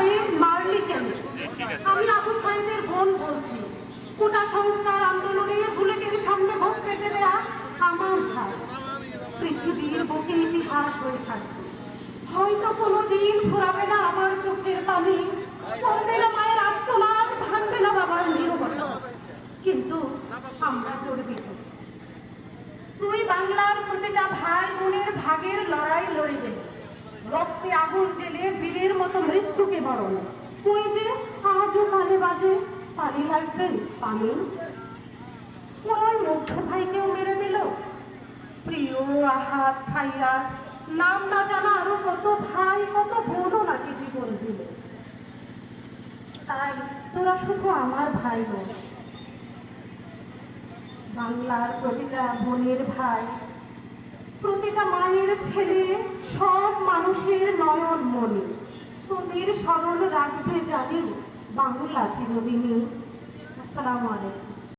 সাহেব মারলি কেন? আমি আবু সাহেবের বোন বলছি। কোটা সংস্কার আন্দোলনে বুলেটের সামনে ভোট পেতে দেয়া আমার ভাই পৃথিবীর বুকে ইতিহাস হয়ে থাকবে। হয়তো কোনোদিন ফুরাবে না আমার চোখের পানি, কমবে না মায়ের আত্মনাদ, ভাঙবে না বাবার নীরবতা, কিন্তু আমরা গর্বিত। তুই বাংলার প্রতিটা ভাই বোনের ভাগের লড়াই লড়বে, রক্তে আগুন জেলে বীরের মতো মৃত্যুকে বরণ। তুই যে আজও কানে বাজে পানি লাগবে পানি। ওই মুগ্ধ ভাইকেও মেরে দিল। প্রিয় আহাত ভাইয়া, নাম না জানা আরো কত ভাই কত বোনও নাকি জীবন দিল। তাই তোরা শুধু আমার ভাই বোন, বাংলার প্রতিটা বোনের ভাই, প্রতিটা মায়ের ছেলে, সব মানুষের নয়ন মনে তোদের স্মরণ রাখবে জানি বাংলা চিরদিনই। আসসালামু আলাইকুম।